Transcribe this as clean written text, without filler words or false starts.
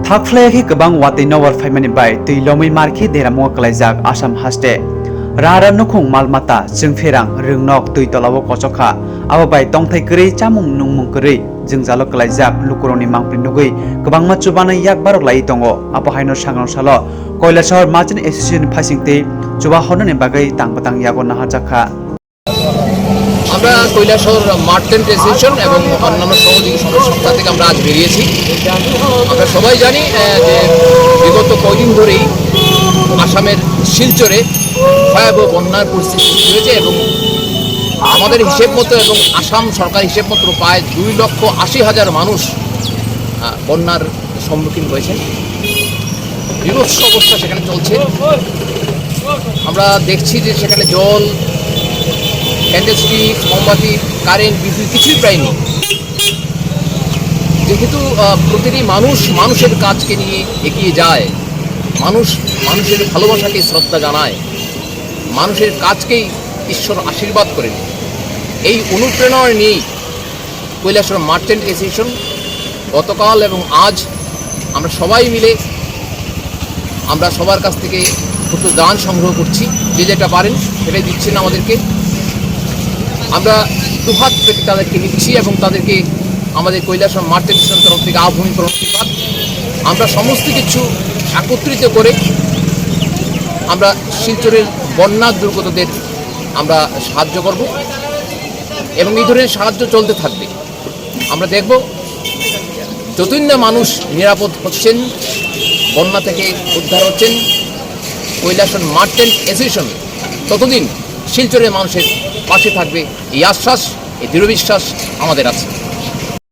थाकफ्लायाखै गोबां वातै नवर फाइमानि बाय तै लमै मारखि देरामो कलाइजाक आसाम हास्टे रारा नखुं मालमाता जोंफेरां रोंनक तै तलावो कचखा abo bai tongthai kwrwi chamung nungmung kwrwi जोंजालो कलाइजाक लुकुरनि मांप्रि नुगै गोबांमा चुबानो yakbarok lai tongo abo haino sangrang salo Kailashahar merchant association ফাইসিংতে চুবা হননি বাগै তাংপাতাং ইয়াগো নাহাজাখা আমরা কৈলাসহর মার্চেন্ট অ্যাসোসিয়েশন এবং অন্যান্য সহযোগী সংস্থা থেকে আমরা আজ বেরিয়েছি। আমরা সবাই জানি যে বিগত কয়েকদিন ধরেই আসামের শিলচরে ভয়াবহ বন্যার পরিস্থিতি সৃষ্টি হয়েছে এবং আমাদের হিসেব মতো এবং আসাম সরকার হিসেব মতো প্রায় 2,80,000 মানুষ বন্যার সম্মুখীন হয়েছে। বিভৎস অবস্থা সেখানে চলছে। আমরা দেখছি যে সেখানে জল, ক্যান্ডেলস্টিক, মোমবাতি, কারেন্ট, বিদ্যুৎ কিছুই প্রায় নেই। যেহেতু প্রতিটি মানুষ মানুষের কাজকে নিয়ে এগিয়ে যায়, মানুষের ভালোবাসাকে শ্রদ্ধা জানায়, মানুষের কাজকেই ঈশ্বর আশীর্বাদ করেন, এই অনুপ্রেরণা নিয়েই কৈলাসহর মার্চেন্ট অ্যাসোসিয়েশন গতকাল এবং আজ আমরা সবাই মিলে আমরা সবার কাছ থেকে ক্ষুদ্র দান সংগ্রহ করছি। যে যেটা পারেন সেটাই দিচ্ছেন আমাদেরকে। আমরা দুহাত পেতে তাদেরকে নিচ্ছি এবং তাদেরকে আমাদের কৈলাসহর মার্চেন্ট অ্যাসোসিয়েশনের তরফ থেকে আহ্বান প্রতিবাদ আমরা সমস্ত কিছু একত্রিত করে আমরা শিলচরের বন্যা দুর্গতদের আমরা সাহায্য করব এবং এই ধরনের সাহায্য চলতে থাকবে। আমরা দেখব যতদিন না মানুষ নিরাপদ হচ্ছেন, বন্যা থেকে উদ্ধার হচ্ছেন কৈলাসহর মার্চেন্ট অ্যাসোসিয়েশন, ততদিন শিলচরের মানুষের পাশে থাকবে এই আশ্বাস, এই দৃঢ় বিশ্বাস আমাদের আছে।